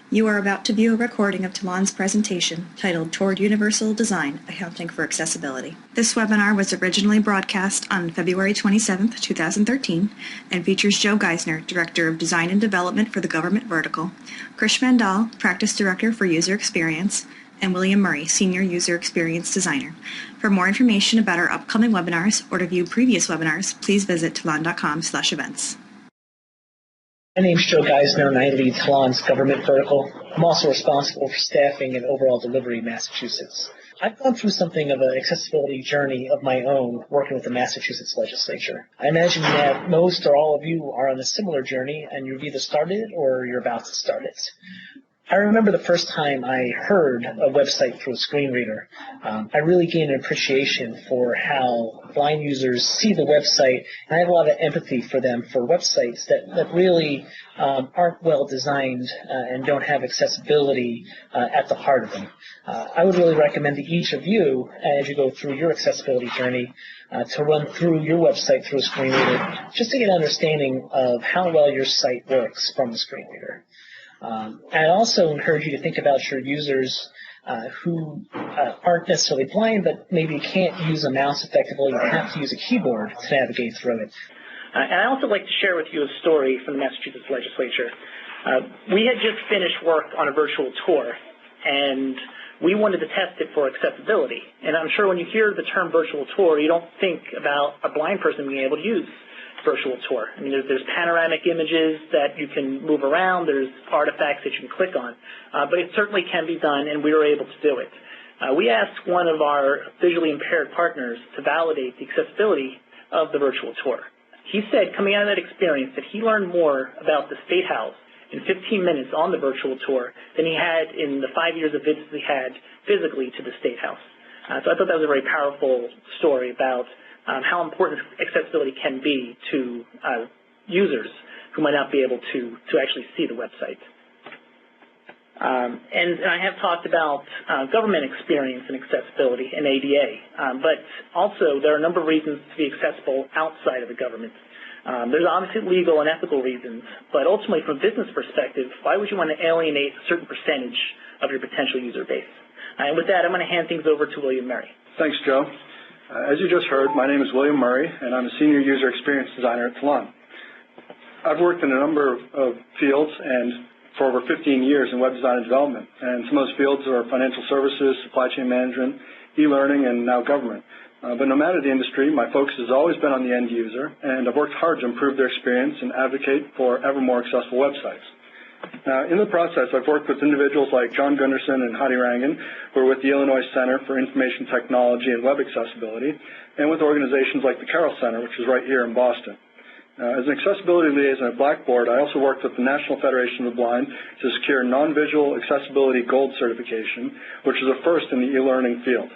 You are about to view a recording of Talon's presentation titled Toward Universal Design, Accounting for Accessibility. This webinar was originally broadcast on February 27, 2013, and features Joe Geisner, Director of Design and Development for the Government Vertical, Krish Mandal, Practice Director for User Experience, and William Murray, Senior User Experience Designer. For more information about our upcoming webinars or to view previous webinars, please visit talon.com/events. My name is Joe Geisner, and I lead Talon's Government Vertical. I'm also responsible for staffing and overall delivery in Massachusetts. I've gone through something of an accessibility journey of my own working with the Massachusetts legislature. I imagine that most or all of you are on a similar journey, and you've either started it or you're about to start it. I remember the first time I heard a website through a screen reader. I really gained an appreciation for how blind users see the website, and I have a lot of empathy for them for websites that really aren't well designed and don't have accessibility at the heart of them. I would really recommend to each of you, as you go through your accessibility journey, to run through your website through a screen reader, just to get an understanding of how well your site works from the screen reader. I also encourage you to think about your users who aren't necessarily blind, but maybe can't use a mouse effectively and have to use a keyboard to navigate through it. And I also like to share with you a story from the Massachusetts legislature. We had just finished work on a virtual tour, and we wanted to test it for accessibility. And I'm sure when you hear the term virtual tour, you don't think about a blind person being able to use virtual tour. I mean, there's panoramic images that you can move around, there's artifacts that you can click on, but it certainly can be done, and we were able to do it. We asked one of our visually impaired partners to validate the accessibility of the virtual tour. He said, coming out of that experience, that he learned more about the State House in 15 minutes on the virtual tour than he had in the 5 years of visits he had physically to the State House. So I thought that was a very powerful story about how important accessibility can be to users who might not be able to actually see the website. And I have talked about government experience and accessibility in ADA, but also there are a number of reasons to be accessible outside of the government. There's obviously legal and ethical reasons, but ultimately from a business perspective, why would you want to alienate a certain percentage of your potential user base? And with that, I'm going to hand things over to William Murray. Thanks, Joe. As you just heard, my name is William Murray, and I'm a Senior User Experience Designer at Talon. I've worked in a number of fields and for over 15 years in web design and development, and some of those fields are financial services, supply chain management, e-learning, and now government. But no matter the industry, my focus has always been on the end user, and I've worked hard to improve their experience and advocate for ever more accessible websites. Now, in the process, I've worked with individuals like John Gunderson and Heidi Rangan, who are with the Illinois Center for Information Technology and Web Accessibility, and with organizations like the Carroll Center, which is right here in Boston. As an accessibility liaison at Blackboard, I also worked with the National Federation of the Blind to secure non-visual accessibility gold certification, which is a first in the e-learning field.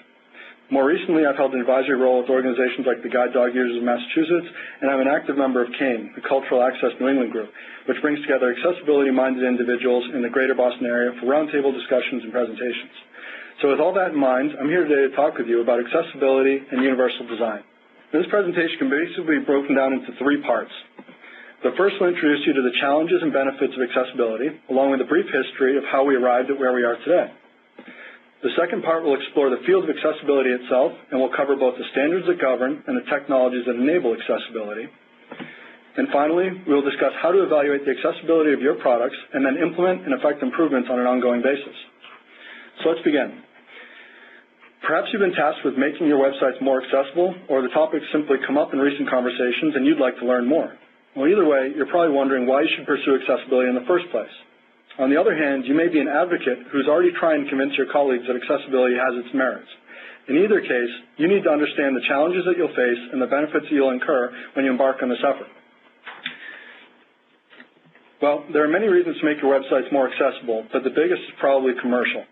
More recently, I've held an advisory role with organizations like the Guide Dog Users of Massachusetts, and I'm an active member of CANE, the Cultural Access New England Group, which brings together accessibility-minded individuals in the greater Boston area for roundtable discussions and presentations. So with all that in mind, I'm here today to talk with you about accessibility and universal design. This presentation can basically be broken down into 3 parts. The first will introduce you to the challenges and benefits of accessibility, along with a brief history of how we arrived at where we are today. The second part will explore the field of accessibility itself, and will cover both the standards that govern and the technologies that enable accessibility. And finally, we will discuss how to evaluate the accessibility of your products and then implement and effect improvements on an ongoing basis. So let's begin. Perhaps you've been tasked with making your websites more accessible, or the topics simply come up in recent conversations and you'd like to learn more. Well, either way, you're probably wondering why you should pursue accessibility in the first place. On the other hand, you may be an advocate who's already trying to convince your colleagues that accessibility has its merits. In either case, you need to understand the challenges that you'll face and the benefits that you'll incur when you embark on this effort. Well, there are many reasons to make your websites more accessible, but the biggest is probably commercial.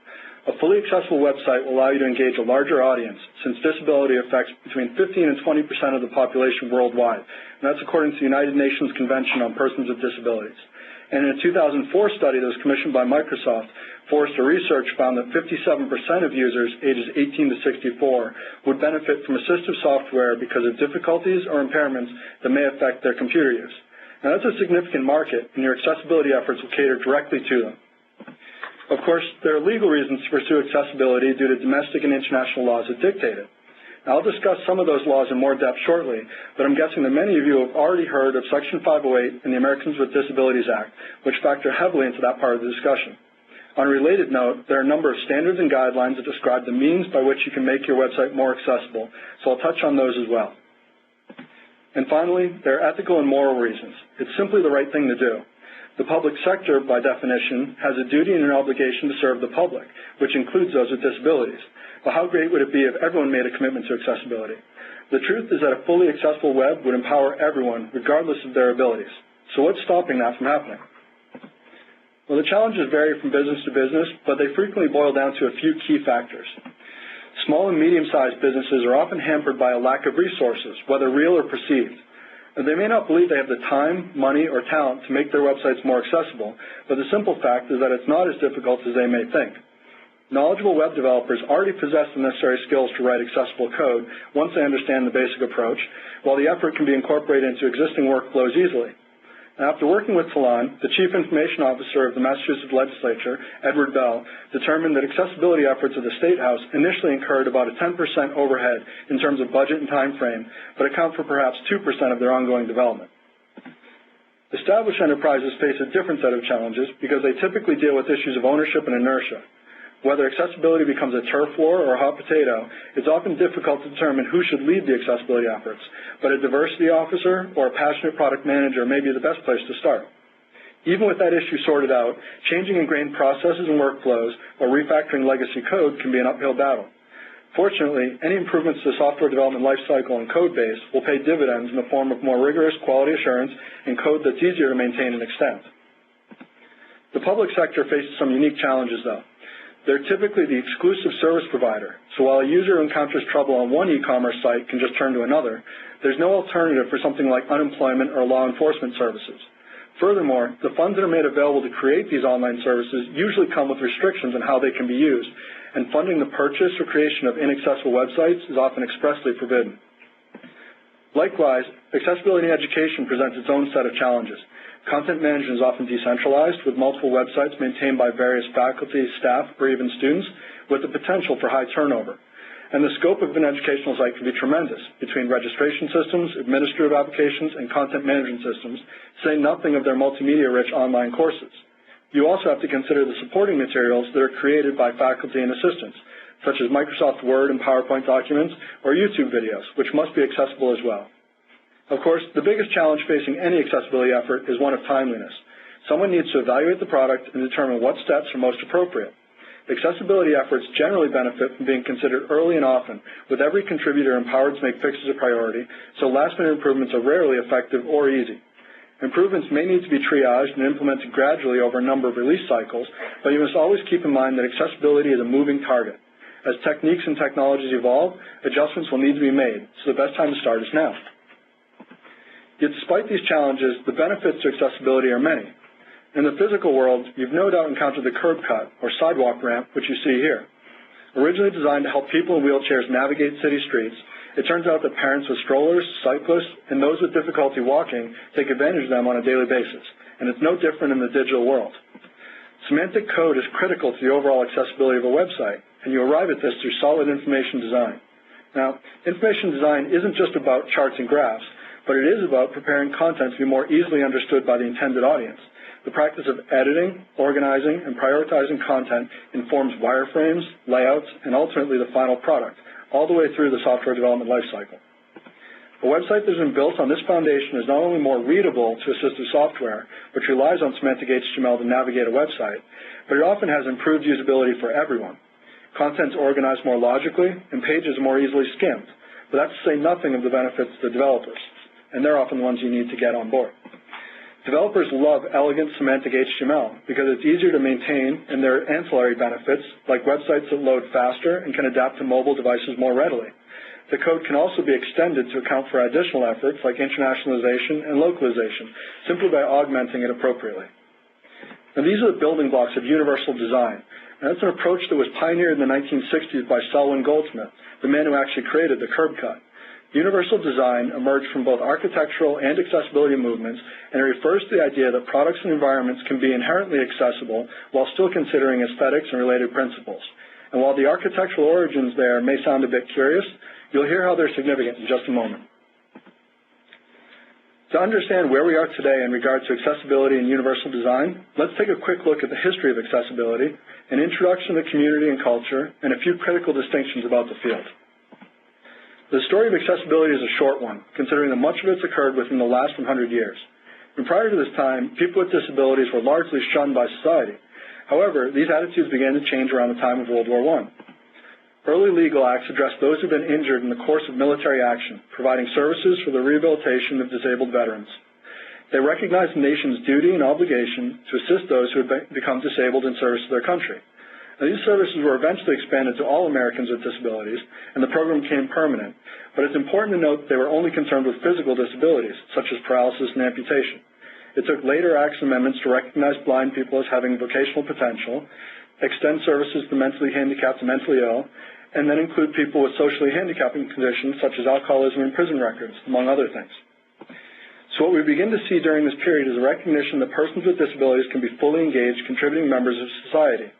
A fully accessible website will allow you to engage a larger audience, since disability affects between 15 and 20% of the population worldwide, and that's according to the United Nations Convention on Persons with Disabilities. And in a 2004 study that was commissioned by Microsoft, Forrester Research found that 57% of users ages 18 to 64 would benefit from assistive software because of difficulties or impairments that may affect their computer use. Now, that's a significant market, and your accessibility efforts will cater directly to them. course, there are legal reasons to pursue accessibility due to domestic and international laws that dictate it. Now, I'll discuss some of those laws in more depth shortly, but I'm guessing that many of you have already heard of Section 508 in the Americans with Disabilities Act, which factor heavily into that part of the discussion. On a related note, there are a number of standards and guidelines that describe the means by which you can make your website more accessible, so I'll touch on those as well. And finally, there are ethical and moral reasons. It's simply the right thing to do. The public sector, by definition, has a duty and an obligation to serve the public, which includes those with disabilities. But how great would it be if everyone made a commitment to accessibility? The truth is that a fully accessible web would empower everyone, regardless of their abilities. So what's stopping that from happening? Well, the challenges vary from business to business, but they frequently boil down to a few key factors. Small and medium-sized businesses are often hampered by a lack of resources, whether real or perceived. They may not believe they have the time, money, or talent to make their websites more accessible, but the simple fact is that it's not as difficult as they may think. Knowledgeable web developers already possess the necessary skills to write accessible code once they understand the basic approach, while the effort can be incorporated into existing workflows easily. After working with Talon, the Chief Information Officer of the Massachusetts Legislature, Edward Bell, determined that accessibility efforts of the State House initially incurred about a 10% overhead in terms of budget and time frame, but account for perhaps 2% of their ongoing development. Established enterprises face a different set of challenges because they typically deal with issues of ownership and inertia. Whether accessibility becomes a turf war or a hot potato, it's often difficult to determine who should lead the accessibility efforts, but a diversity officer or a passionate product manager may be the best place to start. Even with that issue sorted out, changing ingrained processes and workflows or refactoring legacy code can be an uphill battle. Fortunately, any improvements to the software development lifecycle and code base will pay dividends in the form of more rigorous quality assurance and code that's easier to maintain and extend. The public sector faces some unique challenges, though. They're typically the exclusive service provider, so while a user who encounters trouble on one e-commerce site can just turn to another, there's no alternative for something like unemployment or law enforcement services. Furthermore, the funds that are made available to create these online services usually come with restrictions on how they can be used, and funding the purchase or creation of inaccessible websites is often expressly forbidden. Likewise, accessibility in education presents its own set of challenges. Content management is often decentralized, with multiple websites maintained by various faculty, staff, or even students, with the potential for high turnover. And the scope of an educational site can be tremendous, between registration systems, administrative applications, and content management systems, to say nothing of their multimedia-rich online courses. You also have to consider the supporting materials that are created by faculty and assistants, such as Microsoft Word and PowerPoint documents, or YouTube videos, which must be accessible as well. Of course, the biggest challenge facing any accessibility effort is one of timeliness. Someone needs to evaluate the product and determine what steps are most appropriate. Accessibility efforts generally benefit from being considered early and often, with every contributor empowered to make fixes a priority, so last-minute improvements are rarely effective or easy. Improvements may need to be triaged and implemented gradually over a number of release cycles, but you must always keep in mind that accessibility is a moving target. As techniques and technologies evolve, adjustments will need to be made, so the best time to start is now. Yet despite these challenges, the benefits to accessibility are many. In the physical world, you've no doubt encountered the curb cut, or sidewalk ramp, which you see here. Originally designed to help people in wheelchairs navigate city streets, it turns out that parents with strollers, cyclists, and those with difficulty walking take advantage of them on a daily basis, and it's no different in the digital world. Semantic code is critical to the overall accessibility of a website, and you arrive at this through solid information design. Now, information design isn't just about charts and graphs, but it is about preparing content to be more easily understood by the intended audience. The practice of editing, organizing, and prioritizing content informs wireframes, layouts, and ultimately the final product, all the way through the software development lifecycle. A website that has been built on this foundation is not only more readable to assistive software, which relies on semantic HTML to navigate a website, but it often has improved usability for everyone. Content's organized more logically, and pages are more easily skimmed, but that's to say nothing of the benefits to the developers, and they're often the ones you need to get on board. Developers love elegant semantic HTML because it's easier to maintain, and there are ancillary benefits like websites that load faster and can adapt to mobile devices more readily. The code can also be extended to account for additional efforts like internationalization and localization, simply by augmenting it appropriately. Now, these are the building blocks of universal design, and that's an approach that was pioneered in the 1960s by Selwyn Goldsmith, the man who actually created the curb cut. Universal design emerged from both architectural and accessibility movements, and it refers to the idea that products and environments can be inherently accessible while still considering aesthetics and related principles. And while the architectural origins there may sound a bit curious, you'll hear how they're significant in just a moment. To understand where we are today in regard to accessibility and universal design, let's take a quick look at the history of accessibility, an introduction to community and culture, and a few critical distinctions about the field. The story of accessibility is a short one, considering that much of it's occurred within the last 100 years. And prior to this time, people with disabilities were largely shunned by society. However, these attitudes began to change around the time of World War I. Early legal acts addressed those who had been injured in the course of military action, providing services for the rehabilitation of disabled veterans. They recognized the nation's duty and obligation to assist those who had become disabled in service to their country. Now, these services were eventually expanded to all Americans with disabilities, and the program became permanent. But it's important to note that they were only concerned with physical disabilities, such as paralysis and amputation. It took later acts and amendments to recognize blind people as having vocational potential, extend services to mentally handicapped and mentally ill, and then include people with socially handicapping conditions such as alcoholism and prison records, among other things. So what we begin to see during this period is a recognition that persons with disabilities can be fully engaged, contributing members of society.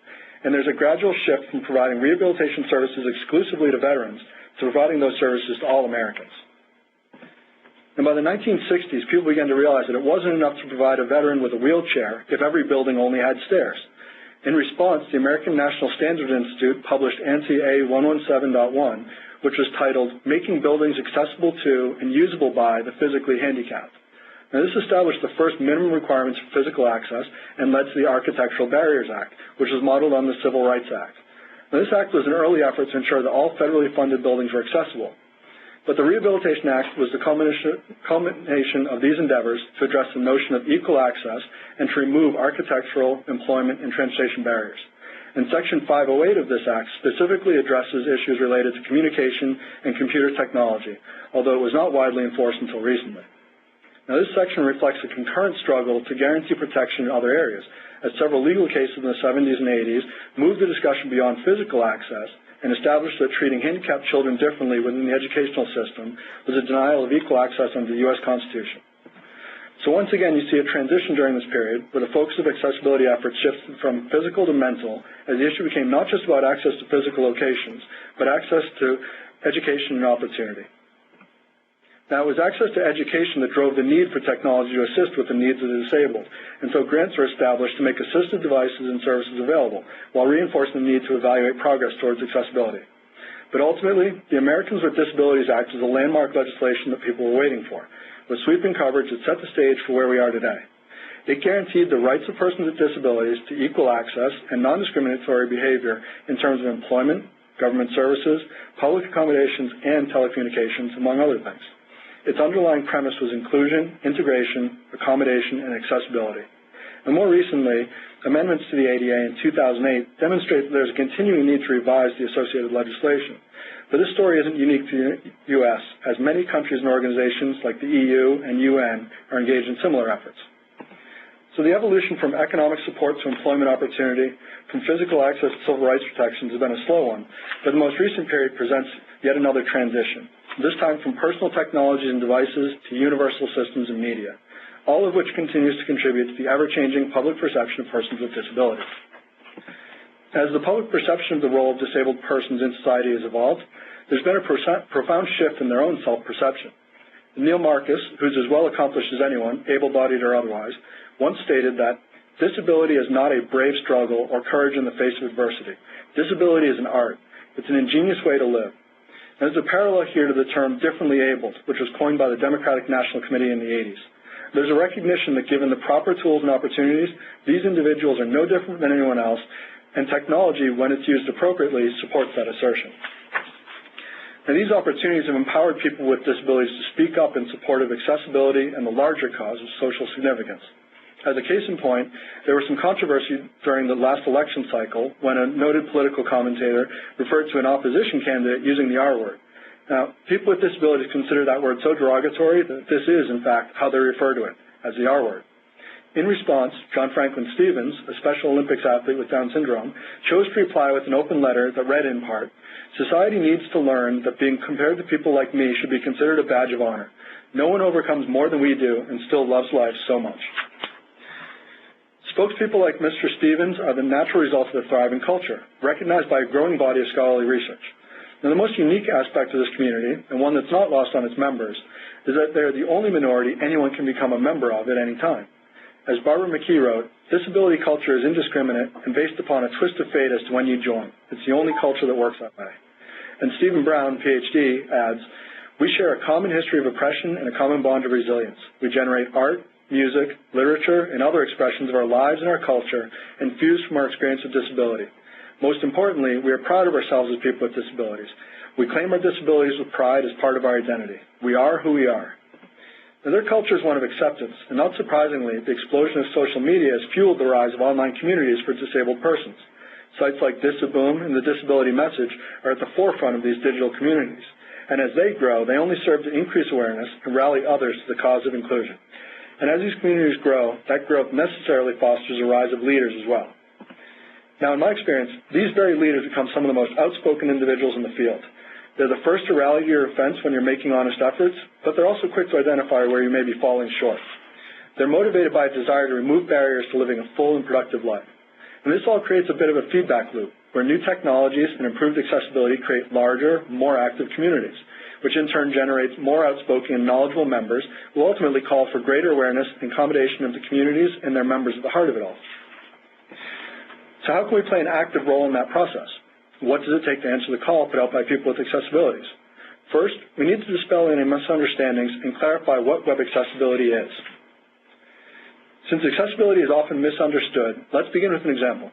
And there's a gradual shift from providing rehabilitation services exclusively to veterans to providing those services to all Americans. And by the 1960s, people began to realize that it wasn't enough to provide a veteran with a wheelchair if every building only had stairs. In response, the American National Standards Institute published ANSI A117.1, which was titled, Making Buildings Accessible to and Usable by the Physically Handicapped. Now, this established the first minimum requirements for physical access and led to the Architectural Barriers Act, which was modeled on the Civil Rights Act. Now, this act was an early effort to ensure that all federally funded buildings were accessible. But the Rehabilitation Act was the culmination of these endeavors to address the notion of equal access and to remove architectural, employment, and transportation barriers. And Section 508 of this act specifically addresses issues related to communication and computer technology, although it was not widely enforced until recently. Now, this section reflects a concurrent struggle to guarantee protection in other areas, as several legal cases in the 70s and 80s moved the discussion beyond physical access and established that treating handicapped children differently within the educational system was a denial of equal access under the U.S. Constitution. So once again, you see a transition during this period where the focus of accessibility efforts shifted from physical to mental, as the issue became not just about access to physical locations, but access to education and opportunity. Now, it was access to education that drove the need for technology to assist with the needs of the disabled, and so grants were established to make assistive devices and services available, while reinforcing the need to evaluate progress towards accessibility. But ultimately, the Americans with Disabilities Act was a landmark legislation that people were waiting for, with sweeping coverage that set the stage for where we are today. It guaranteed the rights of persons with disabilities to equal access and non-discriminatory behavior in terms of employment, government services, public accommodations, and telecommunications, among other things. Its underlying premise was inclusion, integration, accommodation, and accessibility. And more recently, amendments to the ADA in 2008 demonstrate that there's a continuing need to revise the associated legislation. But this story isn't unique to the U.S., as many countries and organizations like the EU and UN are engaged in similar efforts. So the evolution from economic support to employment opportunity, from physical access to civil rights protections has been a slow one, but the most recent period presents yet another transition, this time from personal technologies and devices to universal systems and media, all of which continues to contribute to the ever-changing public perception of persons with disabilities. As the public perception of the role of disabled persons in society has evolved, there's been a profound shift in their own self-perception. Neil Marcus, who's as well accomplished as anyone, able-bodied or otherwise, once stated that disability is not a brave struggle or courage in the face of adversity. Disability is an art. It's an ingenious way to live. There's a parallel here to the term differently abled, which was coined by the Democratic National Committee in the 80s. There's a recognition that given the proper tools and opportunities, these individuals are no different than anyone else, and technology, when it's used appropriately, supports that assertion. And these opportunities have empowered people with disabilities to speak up in support of accessibility and the larger cause of social significance. As a case in point, there was some controversy during the last election cycle when a noted political commentator referred to an opposition candidate using the R word. Now, people with disabilities consider that word so derogatory that this is, in fact, how they refer to it, as the R word. In response, John Franklin Stevens, a Special Olympics athlete with Down syndrome, chose to reply with an open letter that read in part, "Society needs to learn that being compared to people like me should be considered a badge of honor. No one overcomes more than we do and still loves life so much." Spokespeople like Mr. Stevens are the natural result of a thriving culture, recognized by a growing body of scholarly research. Now, the most unique aspect of this community, and one that's not lost on its members, is that they are the only minority anyone can become a member of at any time. As Barbara McKee wrote, disability culture is indiscriminate and based upon a twist of fate as to when you join. It's the only culture that works that way. And Stephen Brown, PhD, adds, "We share a common history of oppression and a common bond of resilience. We generate art, music, literature, and other expressions of our lives and our culture infused from our experience of disability. Most importantly, we are proud of ourselves as people with disabilities. We claim our disabilities with pride as part of our identity. We are who we are." Now, their culture is one of acceptance, and not surprisingly, the explosion of social media has fueled the rise of online communities for disabled persons. Sites like Disaboom and the Disability Message are at the forefront of these digital communities, and as they grow, they only serve to increase awareness and rally others to the cause of inclusion. And as these communities grow, that growth necessarily fosters a rise of leaders as well. Now, in my experience, these very leaders become some of the most outspoken individuals in the field. They're the first to rally to your defense when you're making honest efforts, but they're also quick to identify where you may be falling short. They're motivated by a desire to remove barriers to living a full and productive life. And this all creates a bit of a feedback loop, where new technologies and improved accessibility create larger, more active communities, which in turn generates more outspoken and knowledgeable members who ultimately call for greater awareness and accommodation of the communities and their members at the heart of it all. So how can we play an active role in that process? What does it take to answer the call put out by people with accessibilities? First, we need to dispel any misunderstandings and clarify what web accessibility is. Since accessibility is often misunderstood, let's begin with an example.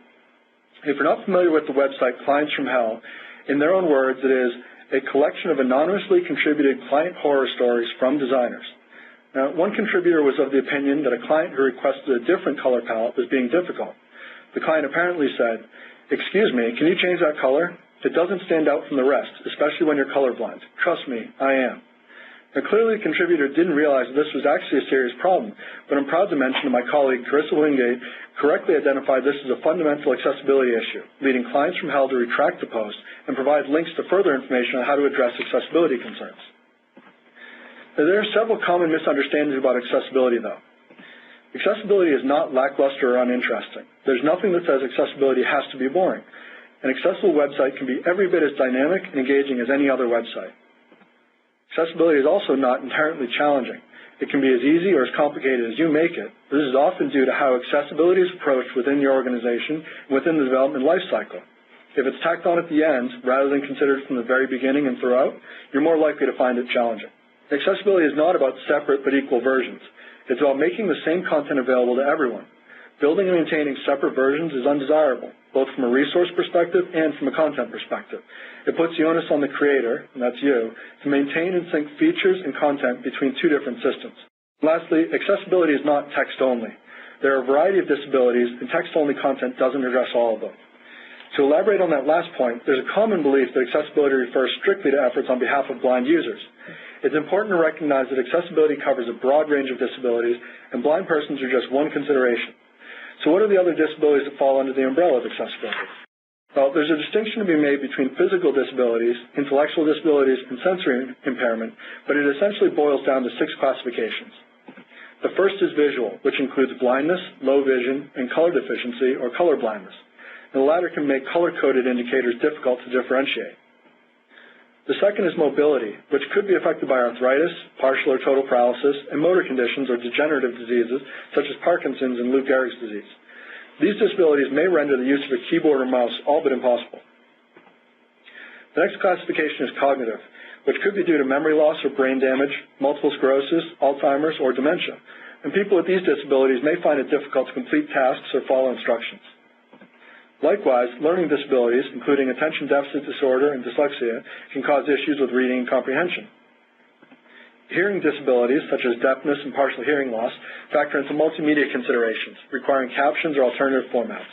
If you're not familiar with the website Clients from Hell, in their own words, it is a collection of anonymously contributed client horror stories from designers. Now, one contributor was of the opinion that a client who requested a different color palette was being difficult. The client apparently said, "Excuse me, can you change that color? It doesn't stand out from the rest, especially when you're colorblind. Trust me, I am." Now, clearly the contributor didn't realize that this was actually a serious problem, but I'm proud to mention that my colleague, Carissa Wingate, correctly identified this as a fundamental accessibility issue, leading Clients from Hell to retract the post and provide links to further information on how to address accessibility concerns. Now, there are several common misunderstandings about accessibility, though. Accessibility is not lackluster or uninteresting. There's nothing that says accessibility has to be boring. An accessible website can be every bit as dynamic and engaging as any other website. Accessibility is also not inherently challenging. It can be as easy or as complicated as you make it. This is often due to how accessibility is approached within your organization and within the development life cycle. If it's tacked on at the end, rather than considered from the very beginning and throughout, you're more likely to find it challenging. Accessibility is not about separate but equal versions. It's about making the same content available to everyone. Building and maintaining separate versions is undesirable, both from a resource perspective and from a content perspective. It puts the onus on the creator, and that's you, to maintain and sync features and content between two different systems. Lastly, accessibility is not text-only. There are a variety of disabilities, and text-only content doesn't address all of them. To elaborate on that last point, there's a common belief that accessibility refers strictly to efforts on behalf of blind users. It's important to recognize that accessibility covers a broad range of disabilities, and blind persons are just one consideration. So what are the other disabilities that fall under the umbrella of accessibility? Well, there's a distinction to be made between physical disabilities, intellectual disabilities, and sensory impairment, but it essentially boils down to 6 classifications. The first is visual, which includes blindness, low vision, and color deficiency, or color blindness. The latter can make color-coded indicators difficult to differentiate. The second is mobility, which could be affected by arthritis, partial or total paralysis, and motor conditions or degenerative diseases such as Parkinson's and Lou Gehrig's disease. These disabilities may render the use of a keyboard or mouse all but impossible. The next classification is cognitive, which could be due to memory loss or brain damage, multiple sclerosis, Alzheimer's, or dementia. And people with these disabilities may find it difficult to complete tasks or follow instructions. Likewise, learning disabilities, including attention deficit disorder and dyslexia, can cause issues with reading and comprehension. Hearing disabilities, such as deafness and partial hearing loss, factor into multimedia considerations, requiring captions or alternative formats.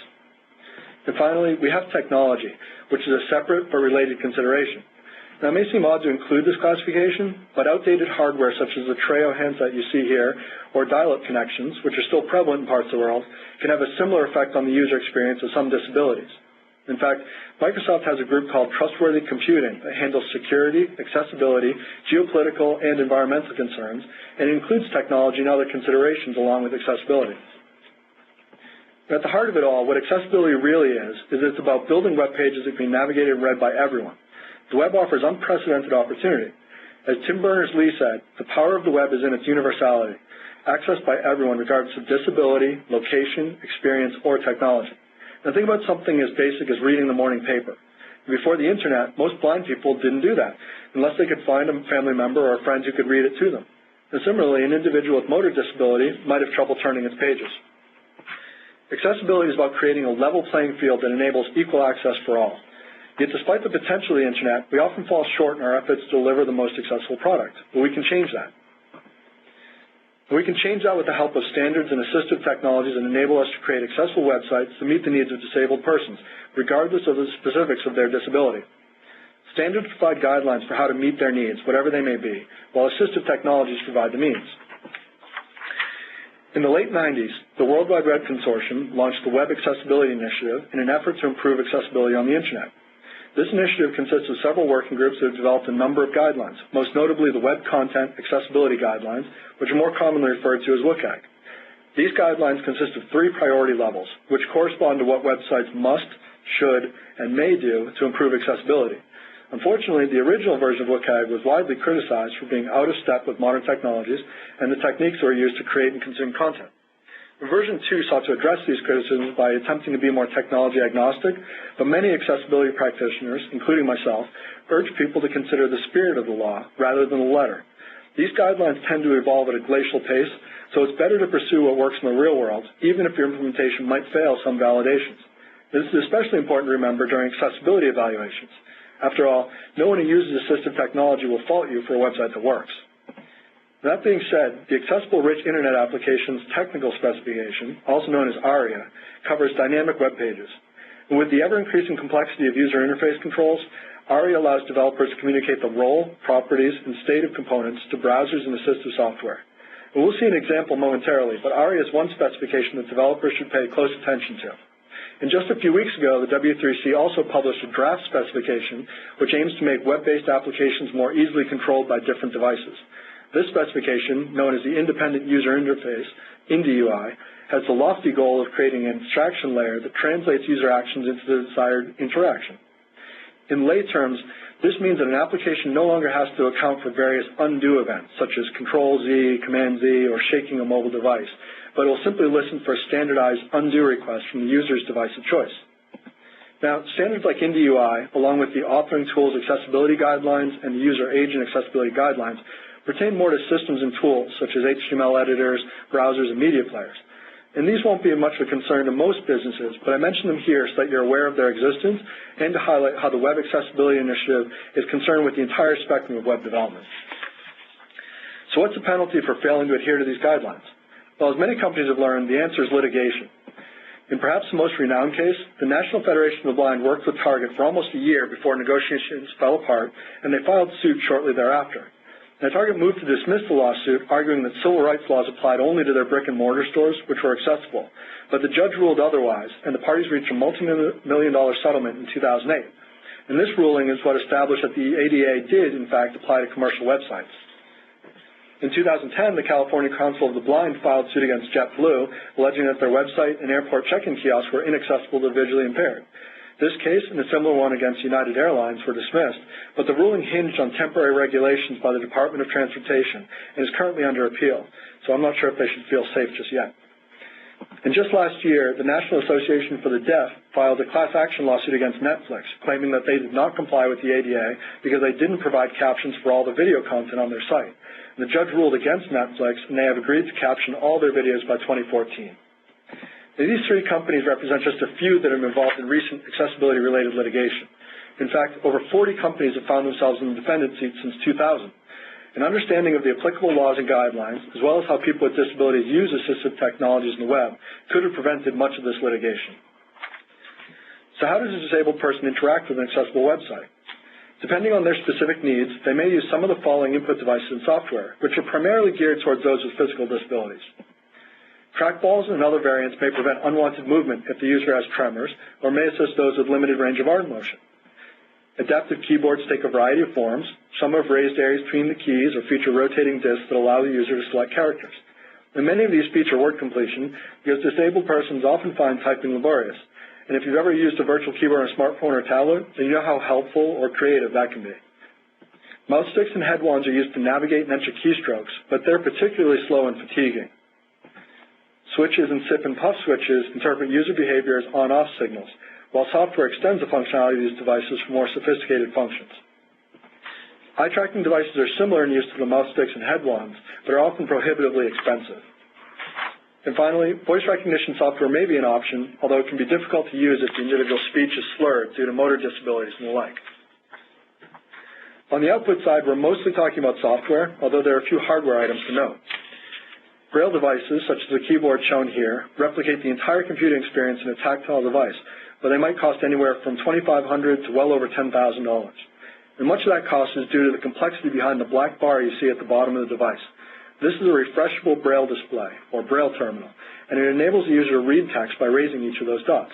And finally, we have technology, which is a separate but related consideration. Now, it may seem odd to include this classification, but outdated hardware such as the Treo handset you see here, or dial-up connections, which are still prevalent in parts of the world, can have a similar effect on the user experience of some disabilities. In fact, Microsoft has a group called Trustworthy Computing that handles security, accessibility, geopolitical, and environmental concerns, and includes technology and other considerations along with accessibility. At the heart of it all, what accessibility really is it's about building web pages that can be navigated and read by everyone. The web offers unprecedented opportunity. As Tim Berners-Lee said, the power of the web is in its universality, accessed by everyone regardless of disability, location, experience, or technology. Now think about something as basic as reading the morning paper. Before the internet, most blind people didn't do that unless they could find a family member or a friend who could read it to them. And similarly, an individual with motor disability might have trouble turning its pages. Accessibility is about creating a level playing field that enables equal access for all. Yet despite the potential of the internet, we often fall short in our efforts to deliver the most accessible product. But we can change that. We can change that with the help of standards and assistive technologies that enable us to create accessible websites to meet the needs of disabled persons, regardless of the specifics of their disability. Standards provide guidelines for how to meet their needs, whatever they may be, while assistive technologies provide the means. In the late 90s, the World Wide Web Consortium launched the Web Accessibility Initiative in an effort to improve accessibility on the internet. This initiative consists of several working groups that have developed a number of guidelines, most notably the Web Content Accessibility Guidelines, which are more commonly referred to as WCAG. These guidelines consist of 3 priority levels, which correspond to what websites must, should, and may do to improve accessibility. Unfortunately, the original version of WCAG was widely criticized for being out of step with modern technologies and the techniques that were used to create and consume content. Version 2 sought to address these criticisms by attempting to be more technology agnostic, but many accessibility practitioners, including myself, urge people to consider the spirit of the law rather than the letter. These guidelines tend to evolve at a glacial pace, so it's better to pursue what works in the real world, even if your implementation might fail some validations. This is especially important to remember during accessibility evaluations. After all, no one who uses assistive technology will fault you for a website that works. That being said, the Accessible Rich Internet Applications Technical Specification, also known as ARIA, covers dynamic web pages. And with the ever-increasing complexity of user interface controls, ARIA allows developers to communicate the role, properties, and state of components to browsers and assistive software. And we'll see an example momentarily, but ARIA is one specification that developers should pay close attention to. And just a few weeks ago, the W3C also published a draft specification which aims to make web-based applications more easily controlled by different devices. This specification, known as the Independent User Interface, INDI-UI, has the lofty goal of creating an abstraction layer that translates user actions into the desired interaction. In lay terms, this means that an application no longer has to account for various undo events, such as Control-Z, Command-Z, or shaking a mobile device, but it will simply listen for a standardized undo request from the user's device of choice. Now, standards like INDI-UI, along with the Authoring Tools Accessibility Guidelines and the User Agent Accessibility Guidelines, pertain more to systems and tools such as HTML editors, browsers, and media players. And these won't be much of a concern to most businesses, but I mention them here so that you're aware of their existence and to highlight how the Web Accessibility Initiative is concerned with the entire spectrum of web development. So what's the penalty for failing to adhere to these guidelines? Well, as many companies have learned, the answer is litigation. In perhaps the most renowned case, the National Federation of the Blind worked with Target for almost a year before negotiations fell apart, and they filed suit shortly thereafter. Now, Target moved to dismiss the lawsuit, arguing that civil rights laws applied only to their brick-and-mortar stores, which were accessible. But the judge ruled otherwise, and the parties reached a multi-million-dollar settlement in 2008. And this ruling is what established that the ADA did, in fact, apply to commercial websites. In 2010, the California Council of the Blind filed suit against JetBlue, alleging that their website and airport check-in kiosks were inaccessible to the visually impaired. This case and a similar one against United Airlines were dismissed, but the ruling hinged on temporary regulations by the Department of Transportation and is currently under appeal, so I'm not sure if they should feel safe just yet. And just last year, the National Association for the Deaf filed a class action lawsuit against Netflix, claiming that they did not comply with the ADA because they didn't provide captions for all the video content on their site. And the judge ruled against Netflix, and they have agreed to caption all their videos by 2014. Now, these 3 companies represent just a few that have been involved in recent accessibility-related litigation. In fact, over 40 companies have found themselves in the defendant seat since 2000. An understanding of the applicable laws and guidelines, as well as how people with disabilities use assistive technologies in the web, could have prevented much of this litigation. So how does a disabled person interact with an accessible website? Depending on their specific needs, they may use some of the following input devices and software, which are primarily geared towards those with physical disabilities. Trackballs and other variants may prevent unwanted movement if the user has tremors, or may assist those with limited range of arm motion. Adaptive keyboards take a variety of forms. Some have raised areas between the keys or feature rotating discs that allow the user to select characters. And many of these feature word completion because disabled persons often find typing laborious. And if you've ever used a virtual keyboard on a smartphone or tablet, then you know how helpful or creative that can be. Mouse sticks and head wands are used to navigate and enter keystrokes, but they're particularly slow and fatiguing. Switches and sip and puff switches interpret user behavior as on-off signals, while software extends the functionality of these devices for more sophisticated functions. Eye tracking devices are similar in use to the mouse sticks and head wands, but are often prohibitively expensive. And finally, voice recognition software may be an option, although it can be difficult to use if the individual speech is slurred due to motor disabilities and the like. On the output side, we're mostly talking about software, although there are a few hardware items to note. Braille devices, such as the keyboard shown here, replicate the entire computing experience in a tactile device, but they might cost anywhere from $2,500 to well over $10,000. And much of that cost is due to the complexity behind the black bar you see at the bottom of the device. This is a refreshable Braille display, or Braille terminal, and it enables the user to read text by raising each of those dots.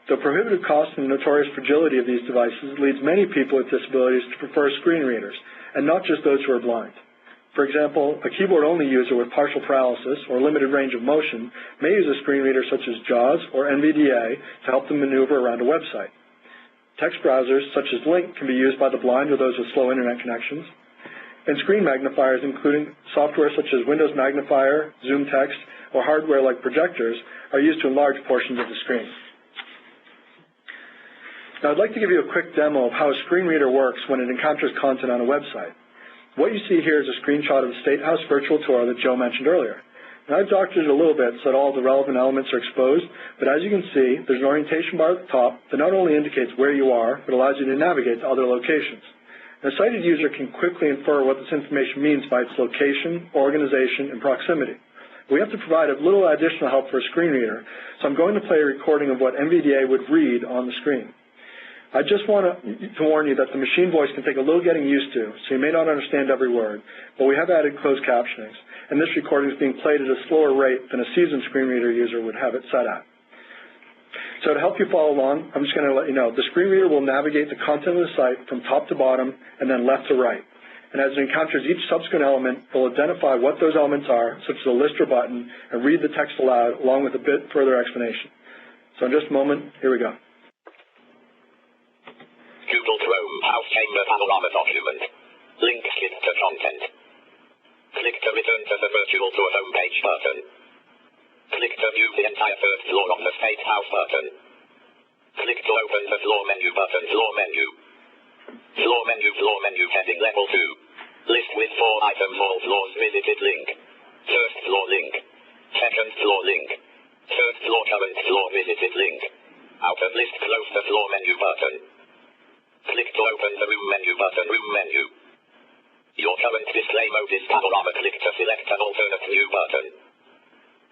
The prohibitive cost and notorious fragility of these devices leads many people with disabilities to prefer screen readers, and not just those who are blind. For example, a keyboard-only user with partial paralysis or limited range of motion may use a screen reader such as JAWS or NVDA to help them maneuver around a website. Text browsers such as Link can be used by the blind or those with slow internet connections. And screen magnifiers, including software such as Windows Magnifier, Zoom Text, or hardware like projectors, are used to enlarge portions of the screen. Now, I'd like to give you a quick demo of how a screen reader works when it encounters content on a website. What you see here is a screenshot of the State House virtual tour that Joe mentioned earlier. And I've doctored it a little bit so that all the relevant elements are exposed, but as you can see, there's an orientation bar at the top that not only indicates where you are, but allows you to navigate to other locations. And a sighted user can quickly infer what this information means by its location, organization, and proximity. We have to provide a little additional help for a screen reader, so I'm going to play a recording of what NVDA would read on the screen. I just want to warn you that the machine voice can take a little getting used to, so you may not understand every word, but we have added closed captioning, and this recording is being played at a slower rate than a seasoned screen reader user would have it set at. So to help you follow along, I'm just going to let you know, the screen reader will navigate the content of the site from top to bottom and then left to right. And as it encounters each subsequent element, it will identify what those elements are, such as a list or button, and read the text aloud along with a bit further explanation. So in just a moment, here we go. Google Chrome House Chamber Panorama document. Link click to content. Click to return to the virtual tour homepage button. Click to view the entire first floor of the State House button. Click to open the floor menu button. Floor menu. Floor menu heading level 2. List with 4 items. All floors visited link. First floor link. Second floor link. Third floor current floor visited link. Out of list close the floor menu button. Click to open the room menu button. Room menu. Your current display mode is panorama. Click to select an alternate new button.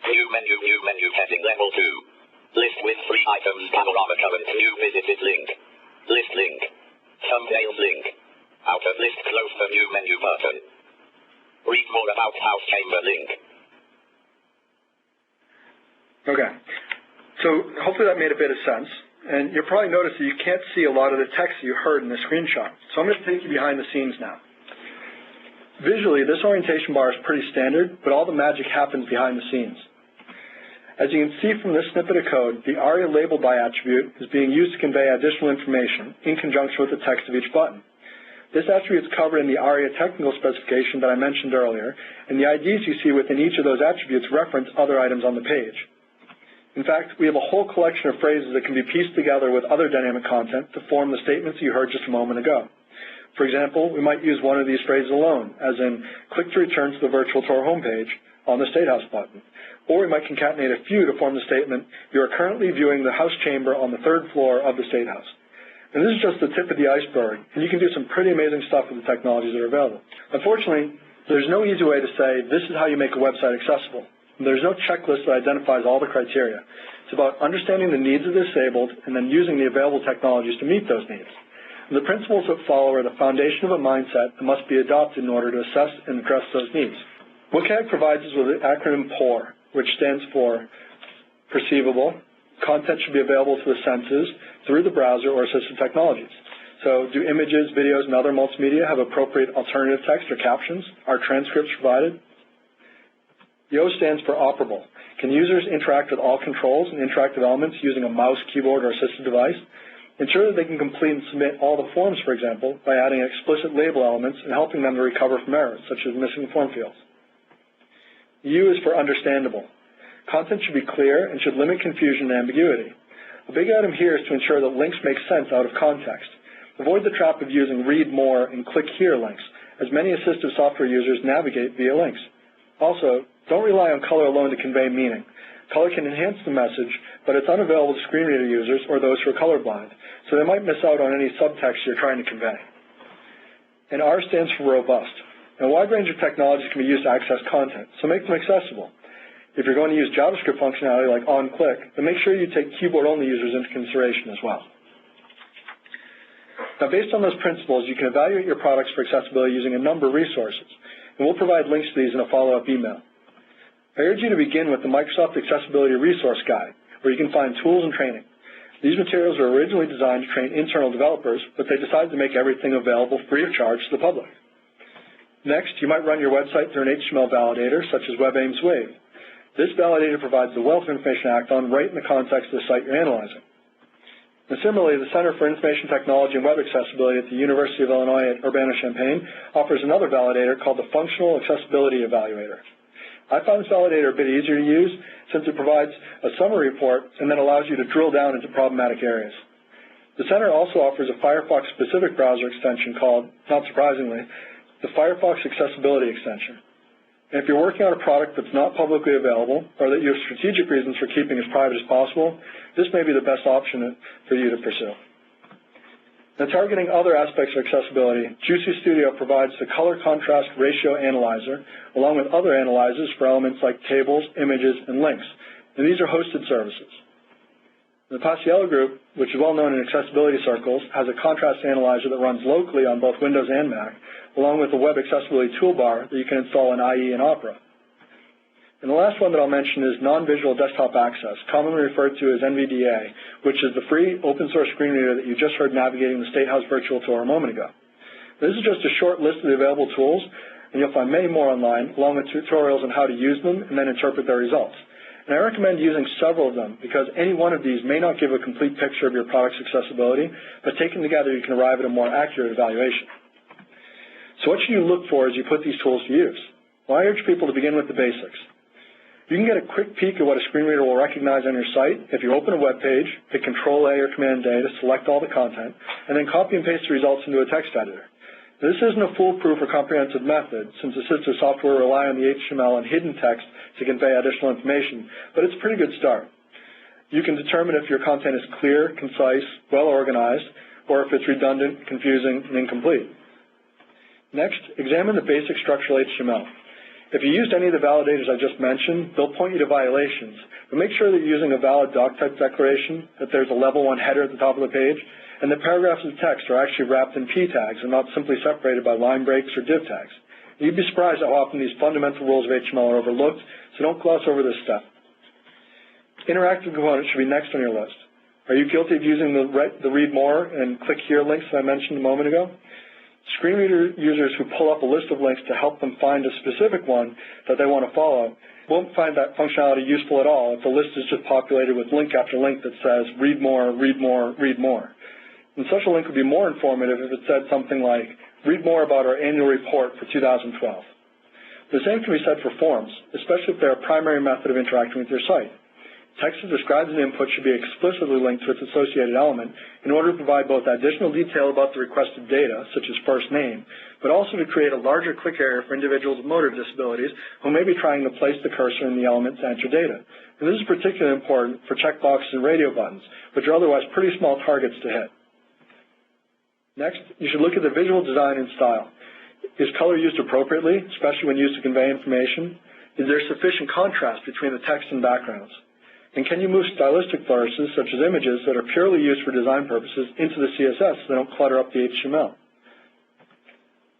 New menu heading level 2. List with 3 items. Panorama current new visited link. List link. Thumbnails link. Out of list close the new menu button. Read more about House Chamber link. Okay. So hopefully that made a bit of sense. And you'll probably notice that you can't see a lot of the text that you heard in the screenshot. So I'm going to take you behind the scenes now. Visually, this orientation bar is pretty standard, but all the magic happens behind the scenes. As you can see from this snippet of code, the ARIA label by attribute is being used to convey additional information in conjunction with the text of each button. This attribute is covered in the ARIA technical specification that I mentioned earlier, and the IDs you see within each of those attributes reference other items on the page. In fact, we have a whole collection of phrases that can be pieced together with other dynamic content to form the statements you heard just a moment ago. For example, we might use one of these phrases alone, as in, click to return to the virtual tour homepage on the State House button. Or we might concatenate a few to form the statement, you are currently viewing the house chamber on the 3rd floor of the State House. And this is just the tip of the iceberg, and you can do some pretty amazing stuff with the technologies that are available. Unfortunately, there's no easy way to say, this is how you make a website accessible. There's no checklist that identifies all the criteria. It's about understanding the needs of the disabled and then using the available technologies to meet those needs. And the principles that follow are the foundation of a mindset that must be adopted in order to assess and address those needs. WCAG provides us with the acronym POUR, which stands for perceivable. Content should be available to the senses through the browser or assistive technologies. So do images, videos, and other multimedia have appropriate alternative text or captions? Are transcripts provided? The O stands for operable. Can users interact with all controls and interactive elements using a mouse, keyboard, or assistive device? Ensure that they can complete and submit all the forms, for example, by adding explicit label elements and helping them to recover from errors, such as missing form fields. The U is for understandable. Content should be clear and should limit confusion and ambiguity. A big item here is to ensure that links make sense out of context. Avoid the trap of using read more and click here links, as many assistive software users navigate via links. Also, don't rely on color alone to convey meaning. Color can enhance the message, but it's unavailable to screen reader users or those who are colorblind, so they might miss out on any subtext you're trying to convey. And R stands for robust. Now, a wide range of technologies can be used to access content, so make them accessible. If you're going to use JavaScript functionality like on-click, then make sure you take keyboard-only users into consideration as well. Now, based on those principles, you can evaluate your products for accessibility using a number of resources, and we'll provide links to these in a follow-up email. I urge you to begin with the Microsoft Accessibility Resource Guide, where you can find tools and training. These materials were originally designed to train internal developers, but they decided to make everything available free of charge to the public. Next, you might run your website through an HTML validator, such as WebAIM's Wave. This validator provides the wealth of information to act on right in the context of the site you're analyzing. And similarly, the Center for Information Technology and Web Accessibility at the University of Illinois at Urbana-Champaign offers another validator called the Functional Accessibility Evaluator. I found this validator a bit easier to use since it provides a summary report and then allows you to drill down into problematic areas. The Center also offers a Firefox-specific browser extension called, not surprisingly, the Firefox Accessibility Extension. And if you're working on a product that's not publicly available or that you have strategic reasons for keeping as private as possible, this may be the best option for you to pursue. Now, targeting other aspects of accessibility, Juicy Studio provides the color contrast ratio analyzer along with other analyzers for elements like tables, images, and links. And these are hosted services. The Paciello Group, which is well known in accessibility circles, has a contrast analyzer that runs locally on both Windows and Mac, along with a web accessibility toolbar that you can install in IE and Opera. And the last one that I'll mention is non-visual desktop access, commonly referred to as NVDA, which is the free open-source screen reader that you just heard navigating the State House virtual tour a moment ago. This is just a short list of the available tools, and you'll find many more online, along with tutorials on how to use them and then interpret their results. And I recommend using several of them because any one of these may not give a complete picture of your product's accessibility, but taken together you can arrive at a more accurate evaluation. So what should you look for as you put these tools to use? Well, I urge people to begin with the basics. You can get a quick peek at what a screen reader will recognize on your site if you open a web page, hit Control-A or Command-A to select all the content, and then copy and paste the results into a text editor. Now, this isn't a foolproof or comprehensive method, since assistive software rely on the HTML and hidden text to convey additional information, but it's a pretty good start. You can determine if your content is clear, concise, well-organized, or if it's redundant, confusing, and incomplete. Next, examine the basic structural HTML. If you used any of the validators I just mentioned, they'll point you to violations, but make sure that you're using a valid doc type declaration, that there's a level 1 header at the top of the page, and the paragraphs of text are actually wrapped in P tags and not simply separated by line breaks or div tags. You'd be surprised how often these fundamental rules of HTML are overlooked, so don't gloss over this step. Interactive components should be next on your list. Are you guilty of using the read more and click here links that I mentioned a moment ago? Screen reader users who pull up a list of links to help them find a specific one that they want to follow won't find that functionality useful at all if the list is just populated with link after link that says read more, read more, read more. And such a link would be more informative if it said something like, read more about our annual report for 2012. The same can be said for forms, especially if they're a primary method of interacting with your site. Text that describes an input should be explicitly linked to its associated element in order to provide both additional detail about the requested data, such as first name, but also to create a larger click area for individuals with motor disabilities who may be trying to place the cursor in the element to enter data. And this is particularly important for checkboxes and radio buttons, which are otherwise pretty small targets to hit. Next, you should look at the visual design and style. Is color used appropriately, especially when used to convey information? Is there sufficient contrast between the text and backgrounds? And can you move stylistic flourishes, such as images that are purely used for design purposes, into the CSS so they don't clutter up the HTML?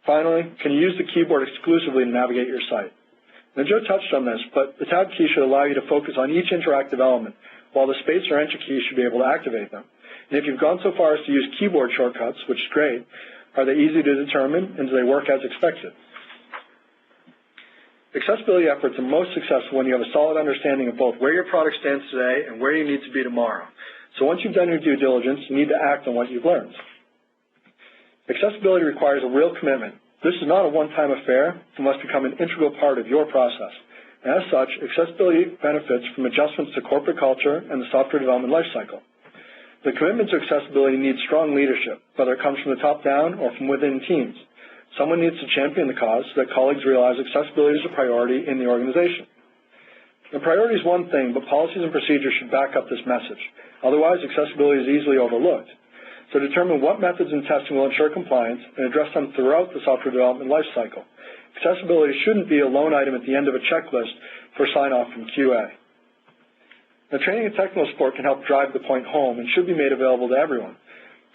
Finally, can you use the keyboard exclusively to navigate your site? Now, Joe touched on this, but the tab key should allow you to focus on each interactive element, while the space or enter key should be able to activate them. And if you've gone so far as to use keyboard shortcuts, which is great, are they easy to determine, and do they work as expected? Accessibility efforts are most successful when you have a solid understanding of both where your product stands today and where you need to be tomorrow. So once you've done your due diligence, you need to act on what you've learned. Accessibility requires a real commitment. This is not a one-time affair. It must become an integral part of your process. And as such, accessibility benefits from adjustments to corporate culture and the software development lifecycle. The commitment to accessibility needs strong leadership, whether it comes from the top down or from within teams. Someone needs to champion the cause so that colleagues realize accessibility is a priority in the organization. The priority is one thing, but policies and procedures should back up this message. Otherwise, accessibility is easily overlooked. So determine what methods and testing will ensure compliance and address them throughout the software development lifecycle. Accessibility shouldn't be a lone item at the end of a checklist for sign-off from QA. Now, training and technical support can help drive the point home and should be made available to everyone.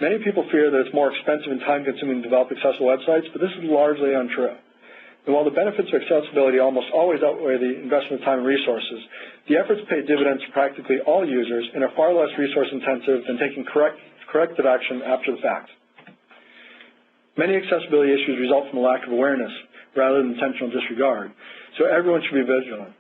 Many people fear that it's more expensive and time-consuming to develop accessible websites, but this is largely untrue. And while the benefits of accessibility almost always outweigh the investment of time and resources, the efforts pay dividends to practically all users and are far less resource-intensive than taking corrective action after the fact. Many accessibility issues result from a lack of awareness rather than intentional disregard, so everyone should be vigilant.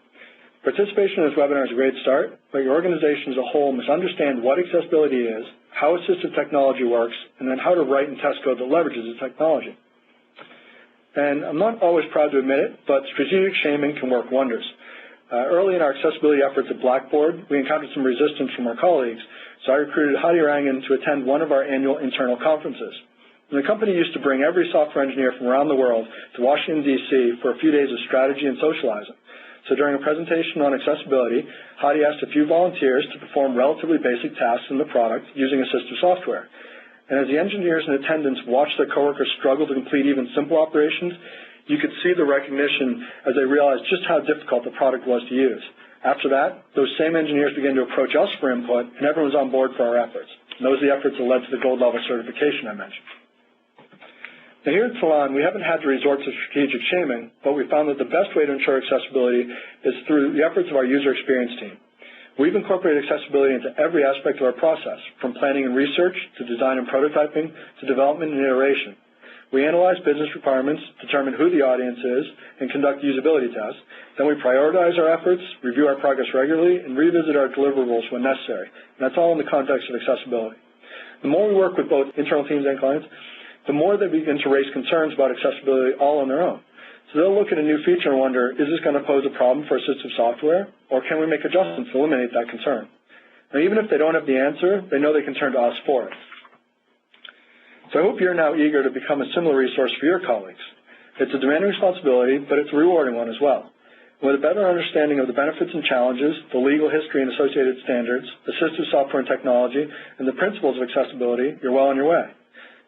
Participation in this webinar is a great start, but your organization as a whole must understand what accessibility is, how assistive technology works, and then how to write and test code that leverages the technology. And I'm not always proud to admit it, but strategic shaming can work wonders. Early in our accessibility efforts at Blackboard, we encountered some resistance from our colleagues, so I recruited Hadi Rangan to attend one of our annual internal conferences. And the company used to bring every software engineer from around the world to Washington, D.C. for a few days of strategy and socializing. So during a presentation on accessibility, Hadi asked a few volunteers to perform relatively basic tasks in the product using assistive software. And as the engineers in attendance watched their coworkers struggle to complete even simple operations, you could see the recognition as they realized just how difficult the product was to use. After that, those same engineers began to approach us for input, and everyone was on board for our efforts. And those are the efforts that led to the gold level certification I mentioned. Now here at Salon, we haven't had to resort to strategic shaming, but we found that the best way to ensure accessibility is through the efforts of our user experience team. We've incorporated accessibility into every aspect of our process, from planning and research to design and prototyping to development and iteration. We analyze business requirements, determine who the audience is, and conduct usability tests. Then we prioritize our efforts, review our progress regularly, and revisit our deliverables when necessary. And that's all in the context of accessibility. The more we work with both internal teams and clients, the more they begin to raise concerns about accessibility all on their own. So they'll look at a new feature and wonder, is this going to pose a problem for assistive software, or can we make adjustments to eliminate that concern? Now, even if they don't have the answer, they know they can turn to us for it. So I hope you're now eager to become a similar resource for your colleagues. It's a demanding responsibility, but it's a rewarding one as well. With a better understanding of the benefits and challenges, the legal history and associated standards, assistive software and technology, and the principles of accessibility, you're well on your way.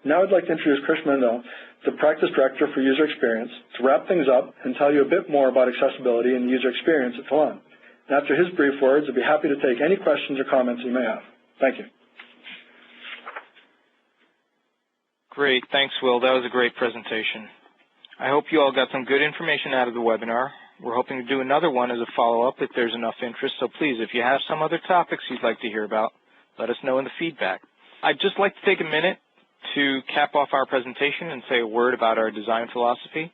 Now I'd like to introduce Chris Mendel, the Practice Director for User Experience, to wrap things up and tell you a bit more about accessibility and user experience at Talon. And after his brief words, I'd be happy to take any questions or comments you may have. Thank you. Great. Thanks, Will. That was a great presentation. I hope you all got some good information out of the webinar. We're hoping to do another one as a follow-up if there's enough interest. So please, if you have some other topics you'd like to hear about, let us know in the feedback. I'd just like to take a minute to cap off our presentation and say a word about our design philosophy.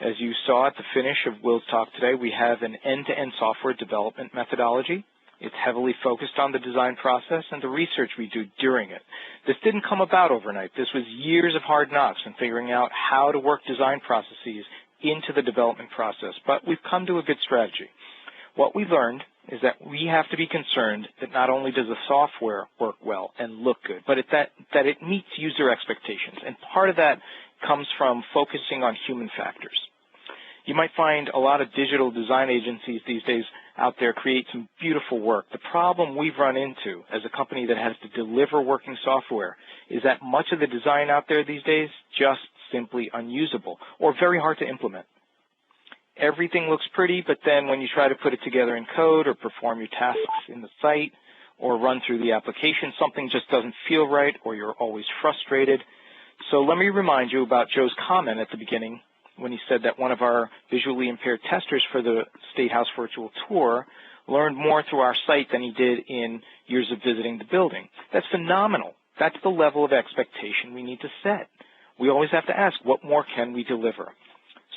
As you saw at the finish of Will's talk today, we have an end-to-end software development methodology. It's heavily focused on the design process and the research we do during it. This didn't come about overnight. This was years of hard knocks in figuring out how to work design processes into the development process, but we've come to a good strategy. What we learned is that we have to be concerned that not only does the software work well and look good, but that it meets user expectations. And part of that comes from focusing on human factors. You might find a lot of digital design agencies these days out there create some beautiful work. The problem we've run into as a company that has to deliver working software is that much of the design out there these days just simply unusable or very hard to implement. everything looks pretty, but then when you try to put it together in code or perform your tasks in the site or run through the application, something just doesn't feel right or you're always frustrated. So let me remind you about Joe's comment at the beginning when he said that one of our visually impaired testers for the State House virtual tour learned more through our site than he did in years of visiting the building. That's phenomenal. That's the level of expectation we need to set. We always have to ask, what more can we deliver?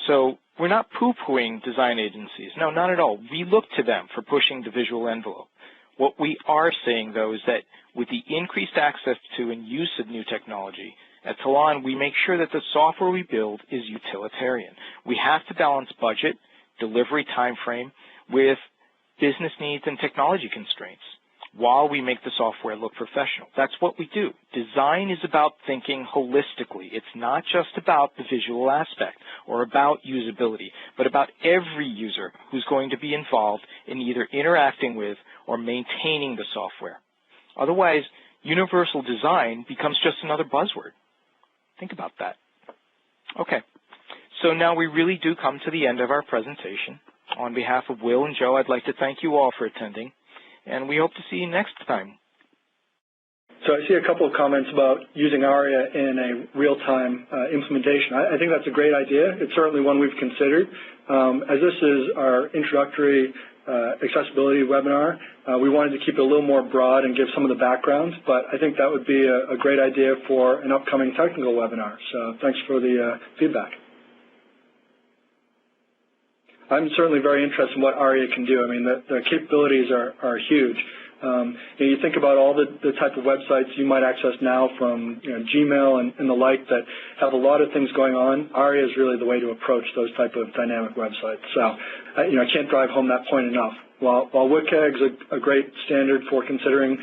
So we're not poo-pooing design agencies. No, not at all. We look to them for pushing the visual envelope. What we are saying, though, is that with the increased access to and use of new technology, at Talon, we make sure that the software we build is utilitarian. We have to balance budget, delivery time frame with business needs and technology constraints while we make the software look professional. That's what we do. Design is about thinking holistically. It's not just about the visual aspect or about usability, but about every user who's going to be involved in either interacting with or maintaining the software. Otherwise, universal design becomes just another buzzword. Think about that. Okay, so now we really do come to the end of our presentation. On behalf of Will and Joe, I'd like to thank you all for attending, and we hope to see you next time. So I see a couple of comments about using ARIA in a real-time implementation. I think that's a great idea. It's certainly one we've considered. As this is our introductory accessibility webinar, we wanted to keep it a little more broad and give some of the background, but I think that would be a great idea for an upcoming technical webinar. So thanks for the feedback. I'm certainly very interested in what ARIA can do. I mean, the capabilities are huge. You think about all the type of websites you might access now from Gmail and the like that have a lot of things going on. ARIA is really the way to approach those type of dynamic websites. So, I can't drive home that point enough. While WCAG is a great standard for considering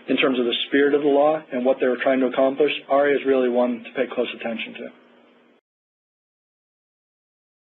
in terms of the spirit of the law and what they were trying to accomplish, ARIA is really one to pay close attention to.